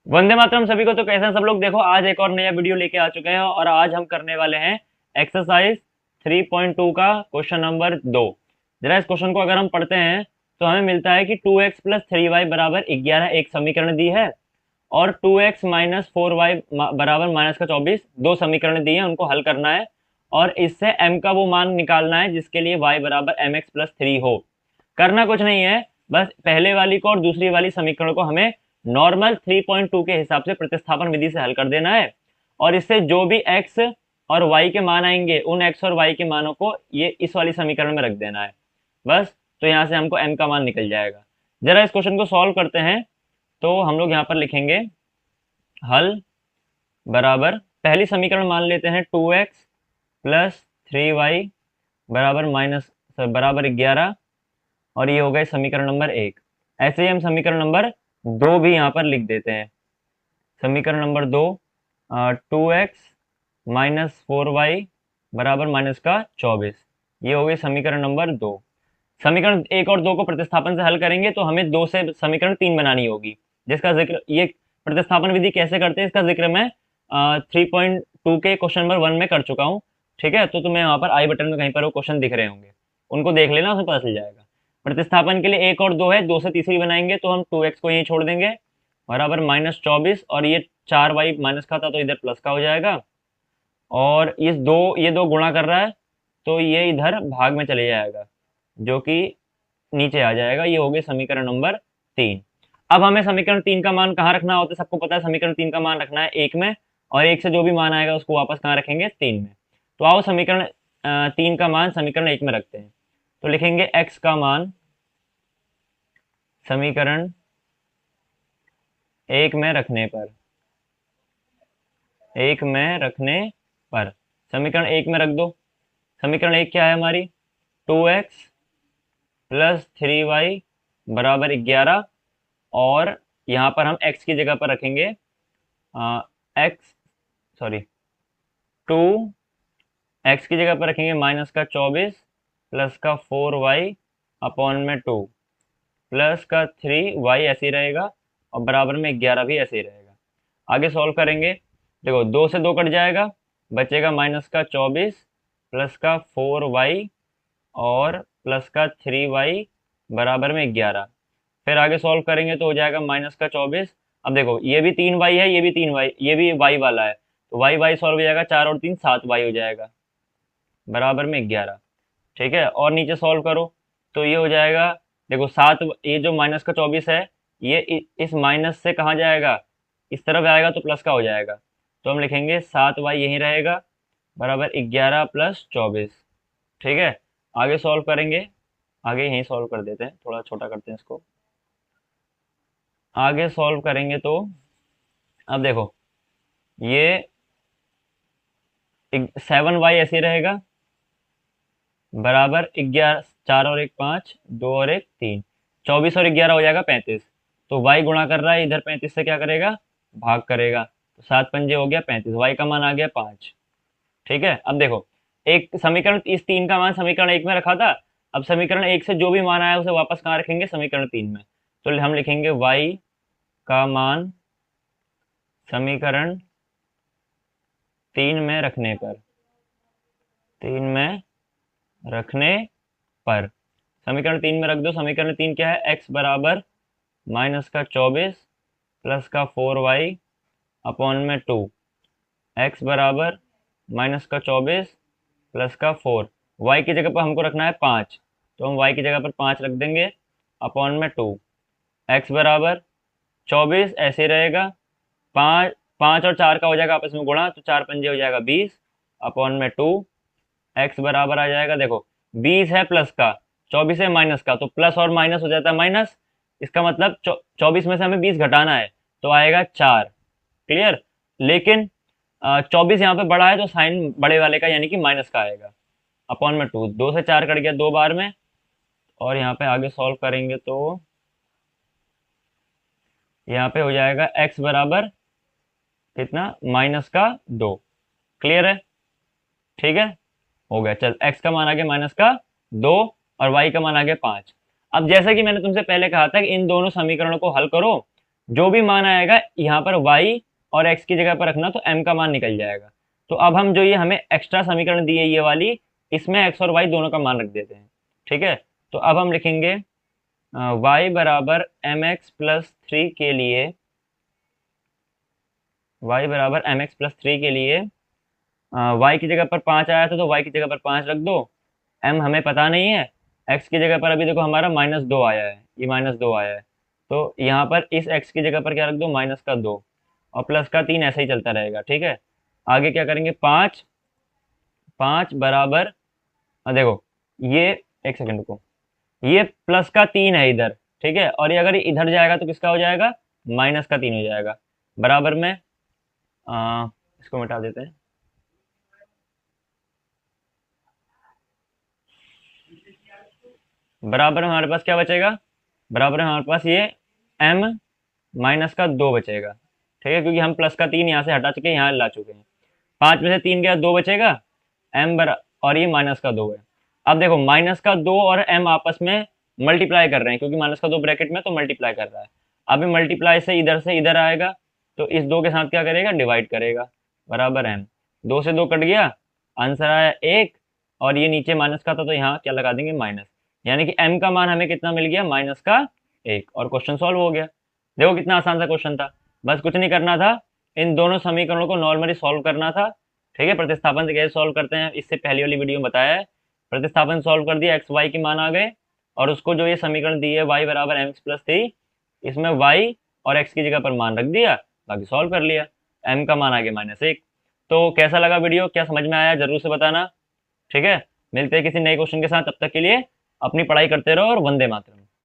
वंदे मातरम सभी को। तो कैसे हैं सब लोग। देखो आज एक और नया वीडियो लेके आ चुके हैं और आज हम करने वाले हैं एक्सरसाइज 3.2 का क्वेश्चन नंबर 2। जरा इस क्वेश्चन को अगर हम पढ़ते हैं तो हमें मिलता है कि 2x प्लस 3y बराबर 11 एक समीकरण दी है और 2x माइनस 4y बराबर माइनस का 24 दो समीकरण दिए हैं, उनको हल करना है और इससे m का वो मान निकालना है जिसके लिए y बराबर mx प्लस 3 हो। करना कुछ नहीं है, बस पहले वाली को और दूसरी वाली समीकरण को हमें नॉर्मल 3.2 के हिसाब से प्रतिस्थापन विधि से हल कर देना है और इससे जो भी x और y के मान आएंगे उन x और y के मानों को ये इस वाली समीकरण में रख देना है बस। तो यहाँ से हमको m का मान निकल जाएगा। जरा इस क्वेश्चन को सॉल्व करते हैं। तो हम लोग यहाँ पर लिखेंगे हल बराबर पहली समीकरण मान लेते हैं 2x प्लस 3y बराबर माइनस बराबर 11 और ये हो गए समीकरण नंबर 1। ऐसे ही हम समीकरण नंबर 2 भी यहाँ पर लिख देते हैं। समीकरण नंबर 2 2x माइनस 4y बराबर माइनस का 24, ये हो गई समीकरण नंबर 2। समीकरण 1 और 2 को प्रतिस्थापन से हल करेंगे तो हमें 2 से समीकरण 3 बनानी होगी, जिसका जिक्र ये प्रतिस्थापन विधि कैसे करते हैं इसका जिक्र मैं 3.2 के क्वेश्चन नंबर 1 में कर चुका हूँ। ठीक है, तो तुम्हें वहाँ पर आई बटन में कहीं पर वो क्वेश्चन दिख रहे होंगे, उनको देख लेना, उसमें पता चल जाएगा। प्रतिस्थापन के लिए 1 और 2 है, 2 से तीसरी बनाएंगे तो हम 2x को यहीं छोड़ देंगे बराबर माइनस 24 और ये 4y माइनस का था तो इधर प्लस का हो जाएगा और ये दो गुणा कर रहा है तो ये इधर भाग में चले जाएगा जो कि नीचे आ जाएगा। ये हो गई समीकरण नंबर 3। अब हमें समीकरण 3 का मान कहाँ रखना होता है, सबको पता है। समीकरण 3 का मान रखना है 1 में और 1 से जो भी मान आएगा उसको वापस कहाँ रखेंगे, 3 में। तो आओ समीकरण 3 का मान समीकरण 1 में रखते हैं। तो लिखेंगे x का मान समीकरण 1 में रखने पर, 1 में रखने पर समीकरण 1 में रख दो। समीकरण 1 क्या है हमारी, 2x प्लस 3y बराबर 11 और यहाँ पर हम x की जगह पर रखेंगे x सॉरी 2 x की जगह पर रखेंगे माइनस का 24 प्लस का 4y अपॉन में 2 प्लस का 3y ऐसे ही रहेगा और बराबर में 11 भी ऐसे ही रहेगा। आगे सॉल्व करेंगे, देखो 2 से 2 कट जाएगा, बचेगा माइनस का 24 प्लस का 4y और प्लस का 3y बराबर में 11। फिर आगे सॉल्व करेंगे तो हो जाएगा माइनस का 24। अब देखो ये भी 3y है, ये भी 3y, ये भी y वाला है तो y सॉल्व हो जाएगा, 4 और 3 7y हो जाएगा बराबर में 11। ठीक है, और नीचे सॉल्व करो तो ये हो जाएगा, देखो 7, ये जो माइनस का 24 है ये इस माइनस से कहाँ जाएगा, इस तरफ आएगा तो प्लस का हो जाएगा। तो हम लिखेंगे 7y यहीं रहेगा बराबर 11 प्लस 24। ठीक है, आगे सॉल्व करेंगे, आगे यहीं सॉल्व कर देते हैं, थोड़ा छोटा करते हैं इसको। आगे सॉल्व करेंगे तो अब देखो ये 7y ऐसे रहेगा बराबर 11, 4 और 1 5, 2 और 1 3, 24 और 11 हो जाएगा 35। तो y गुणा कर रहा है इधर 35 से, क्या करेगा, भाग करेगा, तो 7 पंजे हो गया 35, y का मान आ गया 5। ठीक है, अब देखो एक समीकरण, इस 3 का मान समीकरण 1 में रखा था, अब समीकरण 1 से जो भी मान आया उसे वापस कहाँ रखेंगे, समीकरण 3 में। तो हम लिखेंगे y का मान समीकरण 3 में रखने पर, 3 में रखने पर समीकरण 3 में रख दो। समीकरण 3 क्या है, x बराबर माइनस का 24 प्लस का 4y अपॉन में 2, x बराबर माइनस का 24 प्लस का 4, y की जगह पर हमको रखना है 5 तो हम y की जगह पर 5 रख देंगे अपॉन में 2, x बराबर 24 ऐसे ही रहेगा, 5 5 और 4 का हो जाएगा आपस में गुणा तो 4 पंजे हो जाएगा 20 अपॉन में 2, x बराबर आ जाएगा, देखो 20 है प्लस का, 24 है माइनस का, तो प्लस और माइनस हो जाता है माइनस, इसका मतलब 24 में से हमें 20 घटाना है तो आएगा 4। क्लियर, लेकिन 24 यहाँ पे बड़ा है तो साइन बड़े वाले का यानी कि माइनस का आएगा अपॉन में 2, 2 से 4 कट गया 2 बार में और यहाँ पे आगे सॉल्व करेंगे तो यहाँ पे हो जाएगा x बराबर कितना, माइनस का 2। क्लियर है, ठीक है, हो गया। चल x का मान आ गया माइनस का 2 और y का मान आ गया 5। अब जैसा कि मैंने तुमसे पहले कहा था कि इन दोनों समीकरणों को हल करो जो भी मान आएगा यहाँ पर y और x की जगह पर रखना, तो m का मान निकल जाएगा। तो अब हम जो ये हमें एक्स्ट्रा समीकरण दी है ये वाली, इसमें x और y दोनों का मान रख देते हैं। ठीक है, तो अब हम लिखेंगे y बराबर mx+3 के लिए, y बराबर mx+3 के लिए y की जगह पर 5 आया था तो y की जगह पर 5 रख दो। m हमें पता नहीं है, x की जगह पर अभी देखो हमारा -2 आया है, ये -2 आया है, तो यहाँ पर इस x की जगह पर क्या रख दो, -2 और +3, ऐसे ही चलता रहेगा। ठीक है, आगे क्या करेंगे, 5 5 बराबर, देखो ये, एक सेकंड को, ये +3 है इधर। ठीक है, और ये अगर इधर जाएगा तो किसका हो जाएगा, -3 हो जाएगा। बराबर में इसको मिटा देते हैं। बराबर में हमारे पास क्या बचेगा, बराबर में हमारे पास ये m-2 बचेगा। ठीक है, क्योंकि हम +3 यहाँ से हटा चुके हैं, यहाँ ला चुके हैं। 5 में से 3 गया, 2 बचेगा, और ये -2 है। अब देखो -2 और m आपस में मल्टीप्लाई कर रहे हैं, क्योंकि -2 ब्रैकेट में, तो मल्टीप्लाई कर रहा है। अभी मल्टीप्लाई से इधर आएगा, तो इस 2 के साथ क्या करेगा, डिवाइड करेगा। बराबर m, 2 से 2 कट गया, आंसर आया 1, और ये नीचे माइनस का था तो यहाँ क्या लगा देंगे, माइनस। यानी कि m का मान हमें कितना मिल गया, -1, और क्वेश्चन सॉल्व हो गया। देखो कितना आसान सा क्वेश्चन था, बस कुछ नहीं करना था, इन दोनों समीकरणों को नॉर्मली सॉल्व करना था। ठीक है, प्रतिस्थापन से कैसे सॉल्व करते हैं इससे पहली वाली वीडियो में बताया है। प्रतिस्थापन सॉल्व कर दिया, एक्स वाई की मान आ गए, और उसको जो ये समीकरण दी है y बराबर mx+3, इसमें y और x की जगह पर मान रख दिया, बाकी सॉल्व कर लिया, m का मान आ गया -1। तो कैसा लगा वीडियो, क्या समझ में आया, जरूर से बताना। ठीक है, मिलते हैं किसी नए क्वेश्चन के साथ, तब तक के लिए अपनी पढ़ाई करते रहो और वंदे मातरम।